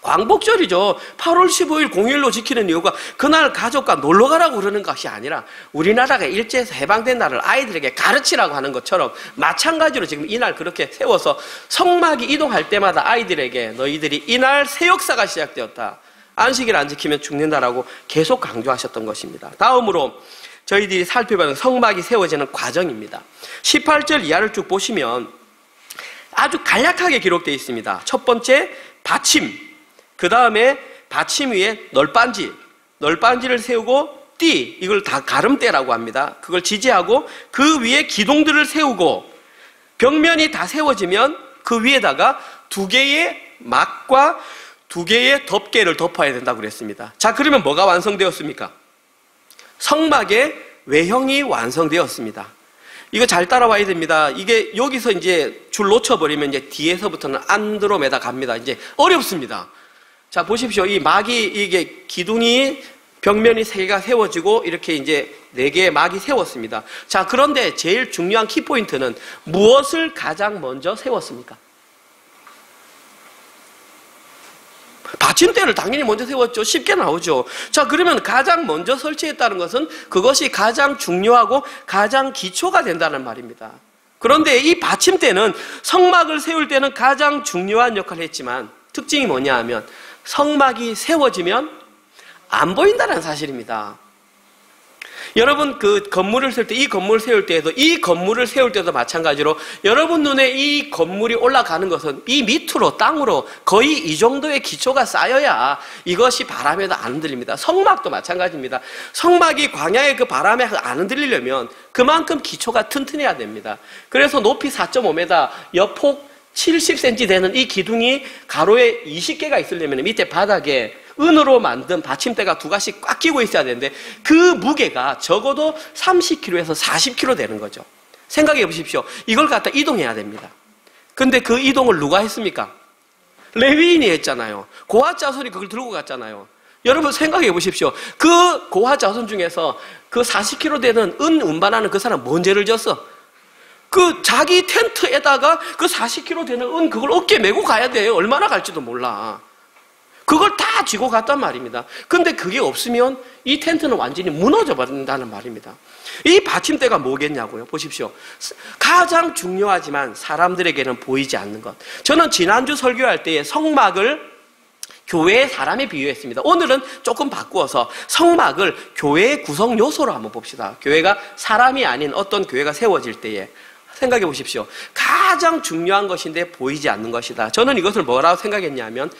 광복절이죠. 8월 15일 공휴일로 지키는 이유가 그날 가족과 놀러 가라고 그러는 것이 아니라 우리나라가 일제에서 해방된 날을 아이들에게 가르치라고 하는 것처럼 마찬가지로 지금 이날 그렇게 세워서 성막이 이동할 때마다 아이들에게 너희들이 이날 새 역사가 시작되었다. 안식일 안 지키면 죽는다라고 계속 강조하셨던 것입니다. 다음으로 저희들이 살펴보는 성막이 세워지는 과정입니다. 18절 이하를 쭉 보시면 아주 간략하게 기록되어 있습니다. 첫 번째, 받침. 그 다음에 받침 위에 널빤지를 세우고 띠, 이걸 다 가름대라고 합니다. 그걸 지지하고 그 위에 기둥들을 세우고 벽면이 다 세워지면 그 위에다가 2개의 막과 2개의 덮개를 덮어야 된다고 그랬습니다. 자, 그러면 뭐가 완성되었습니까? 성막의 외형이 완성되었습니다. 이거 잘 따라와야 됩니다. 이게 여기서 이제 줄 놓쳐버리면 이제 뒤에서부터는 안드로메다 갑니다. 이제 어렵습니다. 자, 보십시오. 이 막이, 이게 기둥이, 벽면이 3개가 세워지고 이렇게 이제 4개의 막이 세웠습니다. 자, 그런데 제일 중요한 키포인트는 무엇을 가장 먼저 세웠습니까? 받침대를 당연히 먼저 세웠죠. 쉽게 나오죠. 자, 그러면 가장 먼저 설치했다는 것은 그것이 가장 중요하고 가장 기초가 된다는 말입니다. 그런데 이 받침대는 성막을 세울 때는 가장 중요한 역할을 했지만 특징이 뭐냐 하면 성막이 세워지면 안 보인다는 사실입니다. 여러분, 그 건물을 세울 때, 이 건물을 세울 때에도, 이 건물을 세울 때도 마찬가지로 여러분 눈에 이 건물이 올라가는 것은 이 밑으로, 땅으로 거의 이 정도의 기초가 쌓여야 이것이 바람에도 안 흔들립니다. 성막도 마찬가지입니다. 성막이 광야의 그 바람에 안 흔들리려면 그만큼 기초가 튼튼해야 됩니다. 그래서 높이 4.5m, 옆폭 70cm 되는 이 기둥이 가로에 20개가 있으려면 밑에 바닥에 은으로 만든 받침대가 2가지 꽉 끼고 있어야 되는데 그 무게가 적어도 30kg에서 40kg 되는 거죠. 생각해 보십시오. 이걸 갖다 이동해야 됩니다. 근데 그 이동을 누가 했습니까? 레위인이 했잖아요. 고핫 자손이 그걸 들고 갔잖아요. 여러분 생각해 보십시오. 그 고핫 자손 중에서 그 40kg 되는 은 운반하는 그 사람 뭔 죄를 졌어? 그 자기 텐트에다가 그 40kg 되는 은 그걸 어깨에 메고 가야 돼요. 얼마나 갈지도 몰라. 그걸 다 쥐고 갔단 말입니다. 근데 그게 없으면 이 텐트는 완전히 무너져 버린다는 말입니다. 이 받침대가 뭐겠냐고요. 보십시오. 가장 중요하지만 사람들에게는 보이지 않는 것. 저는 지난주 설교할 때에 성막을 교회의 사람에 비유했습니다. 오늘은 조금 바꾸어서 성막을 교회의 구성 요소로 한번 봅시다. 교회가 사람이 아닌 어떤 교회가 세워질 때에 생각해 보십시오. 가장 중요한 것인데 보이지 않는 것이다. 저는 이것을 뭐라고 생각했냐면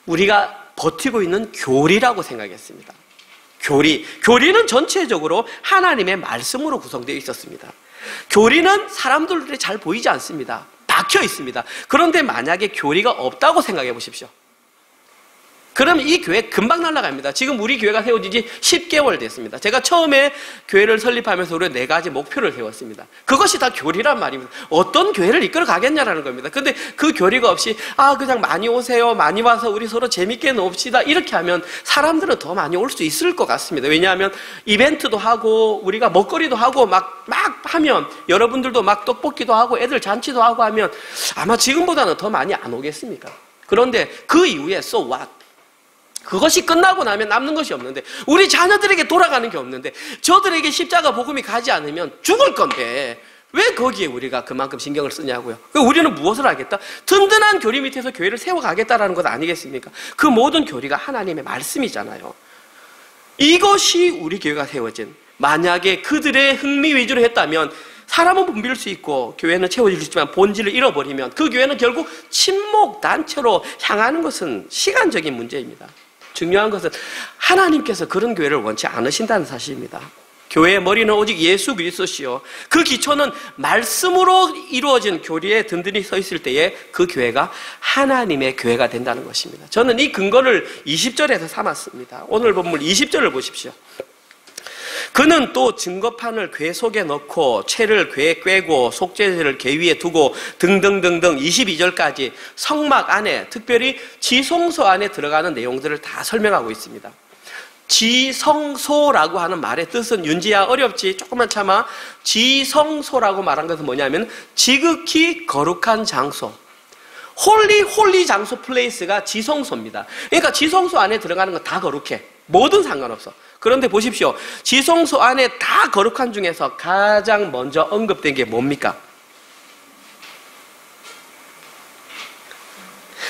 우리가 버티고 있는 교리라고 생각했습니다. 교리는 전체적으로 하나님의 말씀으로 구성되어 있었습니다. 교리는 사람들에 잘 보이지 않습니다. 박혀 있습니다. 그런데 만약에 교리가 없다고 생각해 보십시오. 그럼 이 교회 금방 날아갑니다. 지금 우리 교회가 세워진 지 10개월 됐습니다. 제가 처음에 교회를 설립하면서 우리 4가지 목표를 세웠습니다. 그것이 다 교리란 말입니다. 어떤 교회를 이끌어 가겠냐라는 겁니다. 근데 그 교리가 없이 그냥 많이 오세요. 많이 와서 우리 서로 재밌게 놉시다. 이렇게 하면 사람들은 더 많이 올 수 있을 것 같습니다. 왜냐하면 이벤트도 하고 우리가 먹거리도 하고 막 하면 여러분들도 막 떡볶이도 하고 애들 잔치도 하고 하면 아마 지금보다는 더 많이 안 오겠습니까? 그런데 그 이후에 so what? 그것이 끝나고 나면 남는 것이 없는데 우리 자녀들에게 돌아가는 게 없는데 저들에게 십자가 복음이 가지 않으면 죽을 건데 왜 거기에 우리가 그만큼 신경을 쓰냐고요. 우리는 무엇을 하겠다? 든든한 교리 밑에서 교회를 세워가겠다라는 것 아니겠습니까? 그 모든 교리가 하나님의 말씀이잖아요. 이것이 우리 교회가 세워진, 만약에 그들의 흥미 위주로 했다면 사람은 붐빌 수 있고 교회는 채워질 수 있지만 본질을 잃어버리면 그 교회는 결국 침묵 단체로 향하는 것은 시간적인 문제입니다. 중요한 것은 하나님께서 그런 교회를 원치 않으신다는 사실입니다. 교회의 머리는 오직 예수 그리스도시요, 그 기초는 말씀으로 이루어진 교리에 든든히 서 있을 때에 그 교회가 하나님의 교회가 된다는 것입니다. 저는 이 근거를 20절에서 삼았습니다. 오늘 본문 20절을 보십시오. 그는 또 증거판을 궤 속에 넣고 채를 궤에 꿰고 속죄제를 궤 위에 두고 등등등등 22절까지 성막 안에, 특별히 지성소 안에 들어가는 내용들을 다 설명하고 있습니다. 지성소라고 하는 말의 뜻은, 윤지야 어렵지? 조금만 참아. 지성소라고 말한 것은 뭐냐면 지극히 거룩한 장소, 홀리 장소, 플레이스가 지성소입니다. 그러니까 지성소 안에 들어가는 건 다 거룩해. 뭐든 상관없어. 그런데 보십시오. 지성소 안에 다 거룩한 중에서 가장 먼저 언급된 게 뭡니까?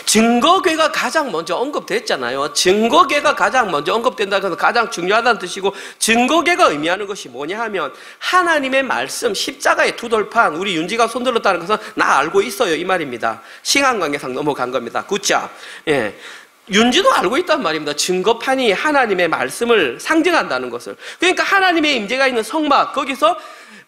증거궤가 가장 먼저 언급됐잖아요. 증거궤가 가장 먼저 언급된다는 것은 가장 중요하다는 뜻이고, 증거궤가 의미하는 것이 뭐냐 하면 하나님의 말씀, 십자가의 두 돌판, 우리 윤지가 손들었다는 것은 나 알고 있어요 이 말입니다. 시간관계상 넘어간 겁니다. 굿잡. 예. 윤지도 알고 있단 말입니다. 증거판이 하나님의 말씀을 상징한다는 것을. 그러니까 하나님의 임재가 있는 성막, 거기서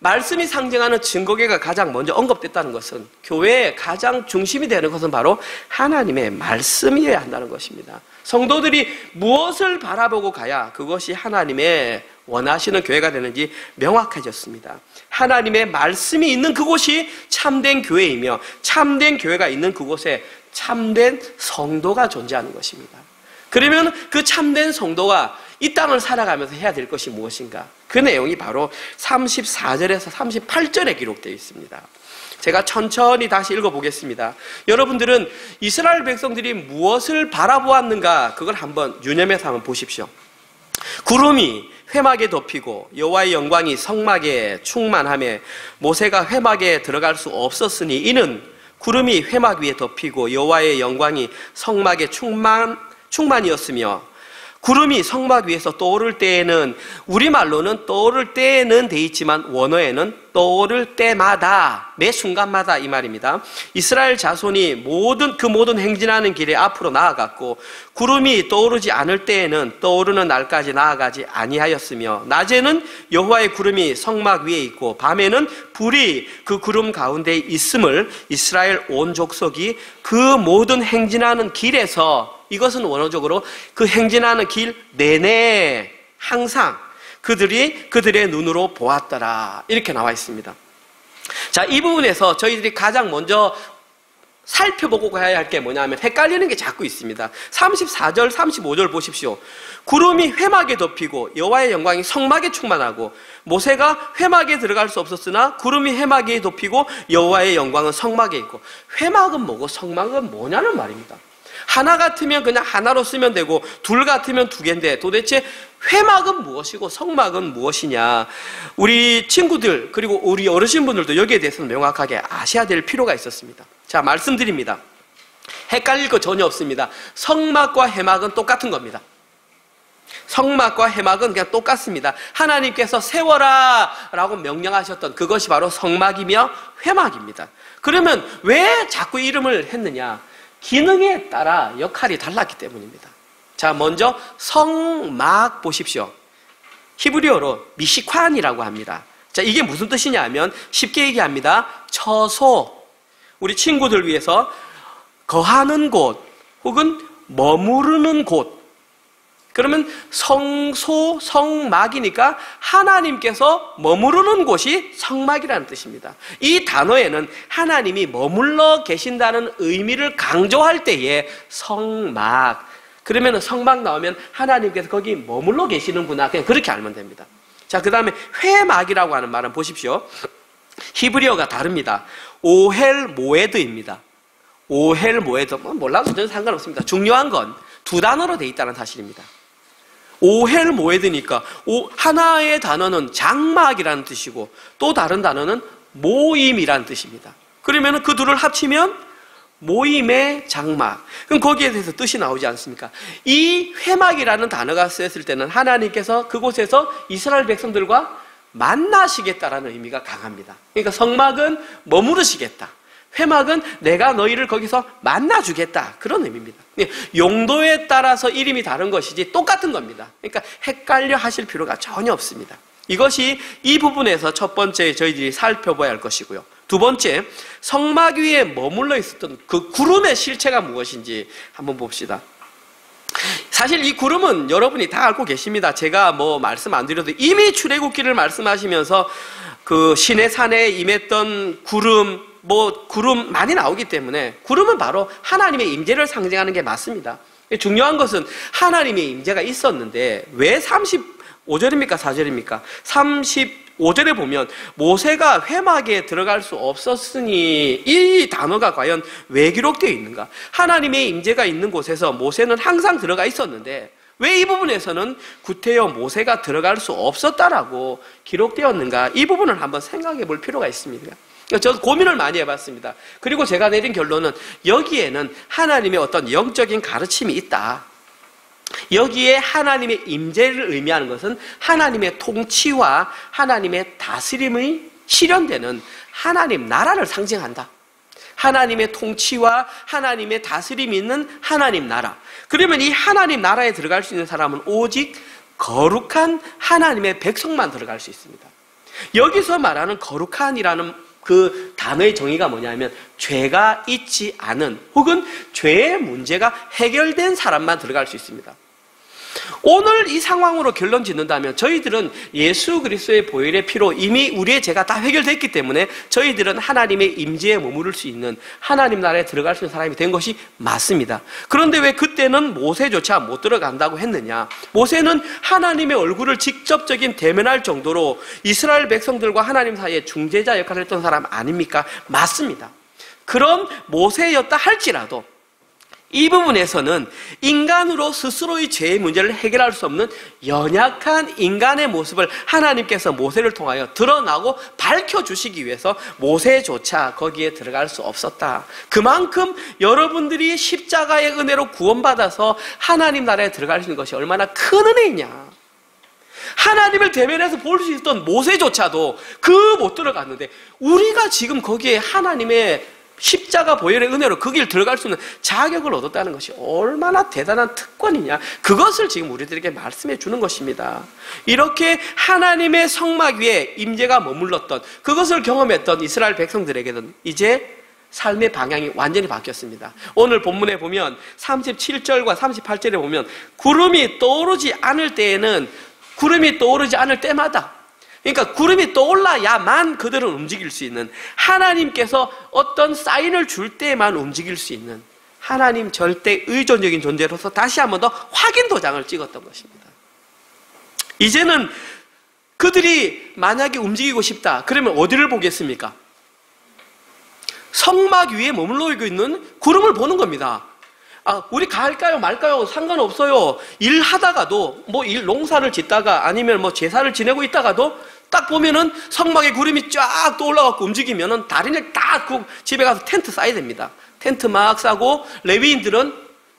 말씀이 상징하는 증거궤가 가장 먼저 언급됐다는 것은, 교회의 가장 중심이 되는 것은 바로 하나님의 말씀이어야 한다는 것입니다. 성도들이 무엇을 바라보고 가야 그것이 하나님의 원하시는 교회가 되는지 명확해졌습니다. 하나님의 말씀이 있는 그곳이 참된 교회이며, 참된 교회가 있는 그곳에 참된 성도가 존재하는 것입니다. 그러면 그 참된 성도가 이 땅을 살아가면서 해야 될 것이 무엇인가? 그 내용이 바로 34절에서 38절에 기록되어 있습니다. 제가 천천히 다시 읽어보겠습니다. 여러분들은 이스라엘 백성들이 무엇을 바라보았는가, 그걸 한번 유념해서 한번 보십시오. 구름이 회막에 덮이고 여호와의 영광이 성막에 충만하며 모세가 회막에 들어갈 수 없었으니, 이는 구름이 회막 위에 덮이고 여호와의 영광이 성막에 충만이었으며, 구름이 성막 위에서 떠오를 때에는, 우리말로는 떠오를 때에는 돼 있지만 원어에는 떠오를 때마다, 매 순간마다 이 말입니다. 이스라엘 자손이 모든 행진하는 길에 앞으로 나아갔고, 구름이 떠오르지 않을 때에는 떠오르는 날까지 나아가지 아니하였으며, 낮에는 여호와의 구름이 성막 위에 있고 밤에는 불이 그 구름 가운데 있음을 이스라엘 온 족속이 그 모든 행진하는 길에서, 이것은 원어적으로 그 행진하는 길 내내 항상 그들의 눈으로 보았더라, 이렇게 나와 있습니다. 자, 이 부분에서 저희들이 가장 먼저 살펴보고 가야 할 게 뭐냐면, 헷갈리는 게 자꾸 있습니다. 34절, 35절 보십시오. 구름이 회막에 덮이고 여호와의 영광이 성막에 충만하고, 모세가 회막에 들어갈 수 없었으나 구름이 회막에 덮이고 여호와의 영광은 성막에 있고. 회막은 뭐고 성막은 뭐냐는 말입니다. 하나 같으면 그냥 하나로 쓰면 되고, 둘 같으면 두 개인데 도대체 회막은 무엇이고 성막은 무엇이냐, 우리 친구들 그리고 우리 어르신분들도 여기에 대해서는 명확하게 아셔야 될 필요가 있었습니다. 자, 말씀드립니다. 헷갈릴 거 전혀 없습니다. 성막과 회막은 똑같은 겁니다. 성막과 회막은 그냥 똑같습니다. 하나님께서 세워라 라고 명령하셨던 그것이 바로 성막이며 회막입니다. 그러면 왜 자꾸 이름을 했느냐? 기능에 따라 역할이 달랐기 때문입니다. 자, 먼저 성막 보십시오. 히브리어로 미시콴이라고 합니다. 자, 이게 무슨 뜻이냐 하면 쉽게 얘기합니다. 처소, 우리 친구들 위해서 거하는 곳 혹은 머무르는 곳. 그러면 성소, 성막이니까 하나님께서 머무르는 곳이 성막이라는 뜻입니다. 이 단어에는 하나님이 머물러 계신다는 의미를 강조할 때에 성막, 그러면 성막 나오면 하나님께서 거기 머물러 계시는구나, 그냥 그렇게 알면 됩니다. 자, 그 다음에 회막이라고 하는 말은 보십시오. 히브리어가 다릅니다. 오헬 모에드입니다. 오헬 모에드, 몰라도 전혀 상관없습니다. 중요한 건 두 단어로 되어 있다는 사실입니다. 오헬 모에드니까 하나의 단어는 장막이라는 뜻이고 또 다른 단어는 모임이라는 뜻입니다. 그러면 그 둘을 합치면 모임의 장막. 그럼 거기에 대해서 뜻이 나오지 않습니까? 이 회막이라는 단어가 쓰였을 때는 하나님께서 그곳에서 이스라엘 백성들과 만나시겠다라는 의미가 강합니다. 그러니까 성막은 머무르시겠다. 회막은 내가 너희를 거기서 만나주겠다. 그런 의미입니다. 용도에 따라서 이름이 다른 것이지 똑같은 겁니다. 그러니까 헷갈려 하실 필요가 전혀 없습니다. 이것이 이 부분에서 첫 번째 저희들이 살펴봐야 할 것이고요. 두 번째, 성막 위에 머물러 있었던 그 구름의 실체가 무엇인지 한번 봅시다. 사실 이 구름은 여러분이 다 알고 계십니다. 제가 뭐 말씀 안 드려도 이미 출애굽기를 말씀하시면서 그 시내 산에 임했던 구름, 구름 많이 나오기 때문에 구름은 바로 하나님의 임재를 상징하는 게 맞습니다. 중요한 것은 하나님의 임재가 있었는데 왜 35절입니까? 4절입니까? 35절에 보면 모세가 회막에 들어갈 수 없었으니 이 단어가 과연 왜 기록되어 있는가? 하나님의 임재가 있는 곳에서 모세는 항상 들어가 있었는데 왜 이 부분에서는 구태여 모세가 들어갈 수 없었다라고 기록되었는가? 이 부분을 한번 생각해 볼 필요가 있습니다. 저도 고민을 많이 해봤습니다. 그리고 제가 내린 결론은 여기에는 하나님의 어떤 영적인 가르침이 있다. 여기에 하나님의 임재를 의미하는 것은 하나님의 통치와 하나님의 다스림이 실현되는 하나님 나라를 상징한다. 하나님의 통치와 하나님의 다스림이 있는 하나님 나라. 그러면 이 하나님 나라에 들어갈 수 있는 사람은 오직 거룩한 하나님의 백성만 들어갈 수 있습니다. 여기서 말하는 거룩한이라는 그 단어의 정의가 뭐냐면 죄가 있지 않은 혹은 죄의 문제가 해결된 사람만 들어갈 수 있습니다. 오늘 이 상황으로 결론 짓는다면 저희들은 예수 그리스도의 보혈의 피로 이미 우리의 죄가 다 해결됐기 때문에 저희들은 하나님의 임재에 머무를 수 있는 하나님 나라에 들어갈 수 있는 사람이 된 것이 맞습니다. 그런데 왜 그때는 모세조차 못 들어간다고 했느냐? 모세는 하나님의 얼굴을 직접적인 대면할 정도로 이스라엘 백성들과 하나님 사이에 중재자 역할을 했던 사람 아닙니까? 맞습니다. 그런 모세였다 할지라도 이 부분에서는 인간으로 스스로의 죄의 문제를 해결할 수 없는 연약한 인간의 모습을 하나님께서 모세를 통하여 드러나고 밝혀주시기 위해서 모세조차 거기에 들어갈 수 없었다. 그만큼 여러분들이 십자가의 은혜로 구원받아서 하나님 나라에 들어갈 수 있는 것이 얼마나 큰 은혜이냐. 하나님을 대면해서 볼 수 있었던 모세조차도 못 들어갔는데 우리가 지금 거기에 하나님의 십자가 보혈의 은혜로 그 길 들어갈 수 있는 자격을 얻었다는 것이 얼마나 대단한 특권이냐. 그것을 지금 우리들에게 말씀해 주는 것입니다. 이렇게 하나님의 성막 위에 임재가 머물렀던 그것을 경험했던 이스라엘 백성들에게는 이제 삶의 방향이 완전히 바뀌었습니다. 오늘 본문에 보면 37절과 38절에 보면 구름이 떠오르지 않을 때에는 구름이 떠오르지 않을 때마다 그러니까 구름이 떠올라야만 그들은 움직일 수 있는 하나님께서 어떤 사인을 줄 때만 움직일 수 있는 하나님 절대 의존적인 존재로서 다시 한 번 더 확인 도장을 찍었던 것입니다. 이제는 그들이 만약에 움직이고 싶다 그러면 어디를 보겠습니까? 성막 위에 머물러 있는 구름을 보는 겁니다. 우리 갈까요 말까요 상관없어요. 일하다가도 농사를 짓다가 아니면 제사를 지내고 있다가도 딱 보면은 성막에 구름이 쫙 떠올라갖고 움직이면은 다리를 딱 집에 가서 텐트 쌓아야 됩니다. 텐트 막 싸고 레위인들은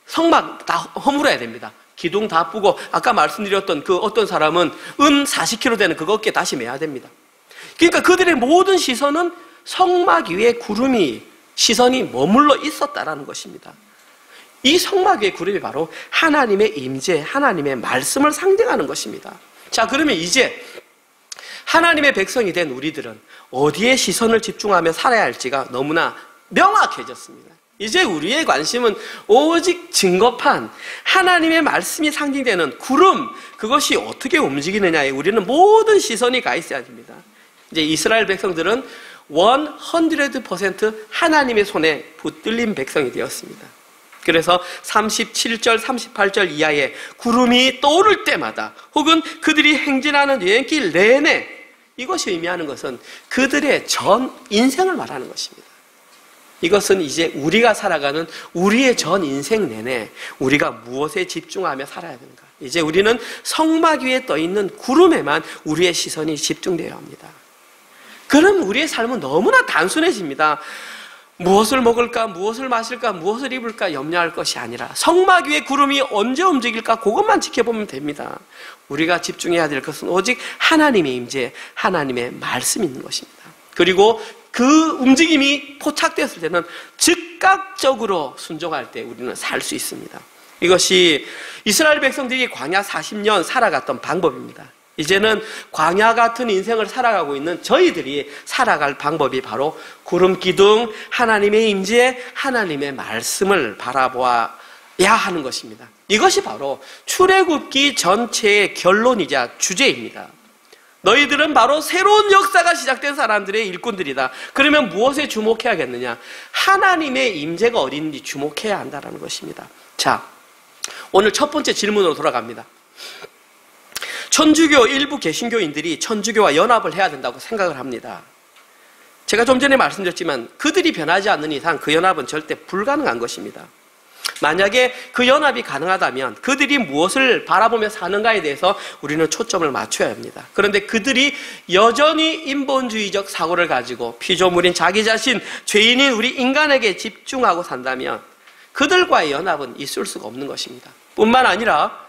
성막 다 허물어야 됩니다. 기둥 다 뿌고 아까 말씀드렸던 그 어떤 사람은 40kg 되는 그거 어깨에 다시 매야 됩니다. 그러니까 그들의 모든 시선은 성막 위에 시선이 머물러 있었다라는 것입니다. 이 성막 위의 구름이 바로 하나님의 임재, 하나님의 말씀을 상징하는 것입니다. 자, 그러면 이제 하나님의 백성이 된 우리들은 어디에 시선을 집중하며 살아야 할지가 너무나 명확해졌습니다. 이제 우리의 관심은 오직 증거판, 하나님의 말씀이 상징되는 구름, 그것이 어떻게 움직이느냐에 우리는 모든 시선이 가 있어야 됩니다. 이제 이스라엘 백성들은 100% 하나님의 손에 붙들린 백성이 되었습니다. 그래서 37절, 38절 이하에 구름이 떠오를 때마다 혹은 그들이 행진하는 여행길 내내 이것이 의미하는 것은 그들의 전 인생을 말하는 것입니다. 이것은 이제 우리가 살아가는 우리의 전 인생 내내 우리가 무엇에 집중하며 살아야 되는가. 이제 우리는 성막 위에 떠있는 구름에만 우리의 시선이 집중되어야 합니다. 그럼 우리의 삶은 너무나 단순해집니다. 무엇을 먹을까, 무엇을 마실까, 무엇을 입을까 염려할 것이 아니라 성막 위에 구름이 언제 움직일까 그것만 지켜보면 됩니다. 우리가 집중해야 될 것은 오직 하나님의 임재, 하나님의 말씀이 있는 것입니다. 그리고 그 움직임이 포착되었을 때는 즉각적으로 순종할 때 우리는 살 수 있습니다. 이것이 이스라엘 백성들이 광야 40년 살아갔던 방법입니다. 이제는 광야 같은 인생을 살아가고 있는 저희들이 살아갈 방법이 바로 구름 기둥, 하나님의 임재, 하나님의 말씀을 바라보아야 하는 것입니다. 이것이 바로 출애굽기 전체의 결론이자 주제입니다. 너희들은 바로 새로운 역사가 시작된 사람들의 일꾼들이다. 그러면 무엇에 주목해야겠느냐? 하나님의 임재가 어딘지 주목해야 한다는 것입니다. 자, 오늘 첫 번째 질문으로 돌아갑니다. 천주교 일부 개신교인들이 천주교와 연합을 해야 된다고 생각을 합니다. 제가 좀 전에 말씀드렸지만 그들이 변하지 않는 이상 그 연합은 절대 불가능한 것입니다. 만약에 그 연합이 가능하다면 그들이 무엇을 바라보며 사는가에 대해서 우리는 초점을 맞춰야 합니다. 그런데 그들이 여전히 인본주의적 사고를 가지고 피조물인 자기 자신, 죄인인 우리 인간에게 집중하고 산다면 그들과의 연합은 있을 수가 없는 것입니다. 뿐만 아니라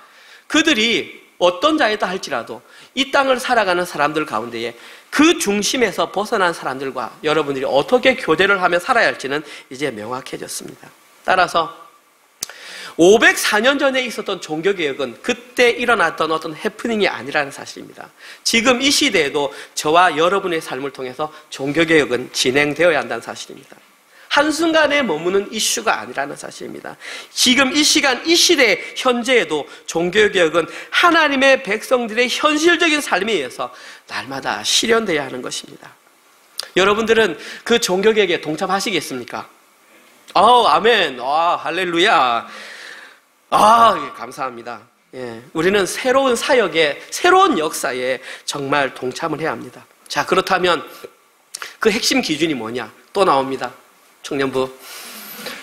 그들이 어떤 자이다 할지라도 이 땅을 살아가는 사람들 가운데에 그 중심에서 벗어난 사람들과 여러분들이 어떻게 교대를 하며 살아야 할지는 이제 명확해졌습니다. 따라서 504년 전에 있었던 종교개혁은 그때 일어났던 어떤 해프닝이 아니라는 사실입니다. 지금 이 시대에도 저와 여러분의 삶을 통해서 종교개혁은 진행되어야 한다는 사실입니다. 한순간에 머무는 이슈가 아니라는 사실입니다. 지금 이 시간, 이 시대 현재에도 종교개혁은 하나님의 백성들의 현실적인 삶에 의해서 날마다 실현되어야 하는 것입니다. 여러분들은 그 종교개혁에 동참하시겠습니까? 아멘. 할렐루야. 감사합니다. 예, 우리는 새로운 사역에, 새로운 역사에 정말 동참을 해야 합니다. 자, 그렇다면 그 핵심 기준이 뭐냐? 또 나옵니다. 청년부,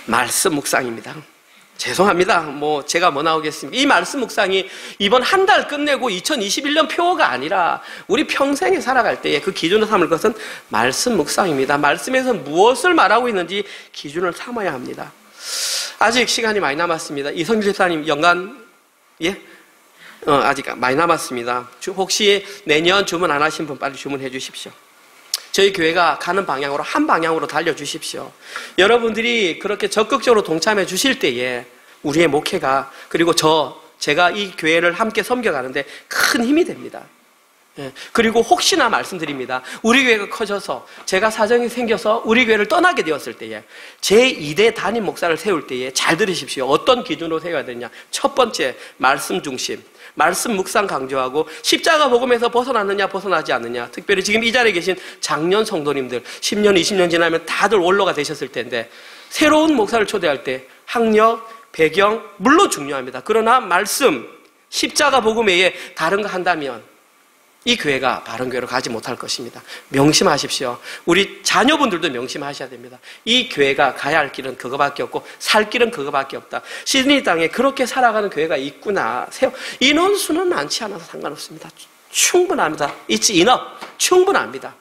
말씀 묵상입니다. 죄송합니다. 제가 나오겠습니까? 이 말씀 묵상이 이번 한 달 끝내고 2021년 표어가 아니라 우리 평생에 살아갈 때에 그 기준을 삼을 것은 말씀 묵상입니다. 말씀에서 무엇을 말하고 있는지 기준을 삼아야 합니다. 아직 시간이 많이 남았습니다. 이성길 집사님 연간, 아직 많이 남았습니다. 혹시 내년 주문 안 하신 분 빨리 주문해 주십시오. 저희 교회가 가는 방향으로 한 방향으로 달려주십시오. 여러분들이 그렇게 적극적으로 동참해 주실 때에 우리의 목회가, 그리고 제가 이 교회를 함께 섬겨가는데 큰 힘이 됩니다. 그리고 혹시나 말씀드립니다. 우리 교회가 커져서 제가 사정이 생겨서 우리 교회를 떠나게 되었을 때에 제2대 담임 목사를 세울 때에 잘 들으십시오. 어떤 기준으로 세워야 되냐? 첫 번째, 말씀 중심. 말씀 묵상 강조하고 십자가 복음에서 벗어났느냐 벗어나지 않느냐. 특별히 지금 이 자리에 계신 장년 성도님들 10년 20년 지나면 다들 원로가 되셨을 텐데 새로운 목사를 초대할 때 학력, 배경 물론 중요합니다. 그러나 말씀, 십자가 복음 외에 다른 거 한다면 이 교회가 바른 교회로 가지 못할 것입니다. 명심하십시오. 우리 자녀분들도 명심하셔야 됩니다. 이 교회가 가야 할 길은 그거밖에 없고 살 길은 그거밖에 없다. 시드니 땅에 그렇게 살아가는 교회가 있구나. 인원수는 많지 않아서 상관없습니다. 충분합니다. It's enough. 충분합니다.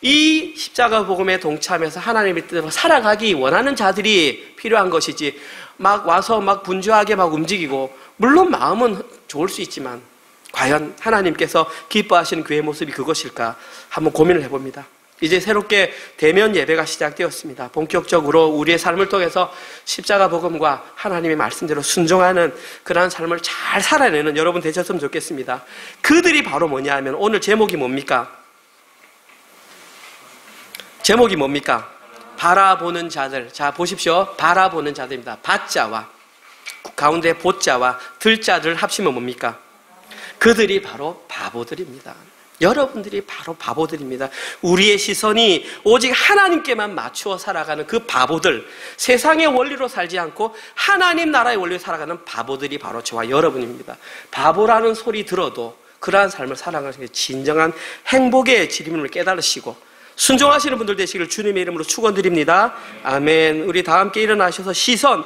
이 십자가 복음에 동참해서 하나님의 뜻으로 살아가기 원하는 자들이 필요한 것이지 막 와서 막 분주하게 막 움직이고, 물론 마음은 좋을 수 있지만 과연 하나님께서 기뻐하시는 교회 모습이 그것일까 한번 고민을 해봅니다. 이제 새롭게 대면 예배가 시작되었습니다. 본격적으로 우리의 삶을 통해서 십자가 복음과 하나님의 말씀대로 순종하는 그러한 삶을 잘 살아내는 여러분 되셨으면 좋겠습니다. 그들이 바로 뭐냐 하면 오늘 제목이 뭡니까? 제목이 뭡니까? 바라보는 자들. 자, 보십시오. 바라보는 자들입니다. 밭자와 가운데 보자와 들자들 합치면 뭡니까? 그들이 바로 바보들입니다. 여러분들이 바로 바보들입니다. 우리의 시선이 오직 하나님께만 맞추어 살아가는 그 바보들, 세상의 원리로 살지 않고 하나님 나라의 원리로 살아가는 바보들이 바로 저와 여러분입니다. 바보라는 소리 들어도 그러한 삶을 살아가는 게 진정한 행복의 지름을 깨달으시고 순종하시는 분들 되시기를 주님의 이름으로 축원드립니다. 아멘. 우리 다 함께 일어나셔서 시선,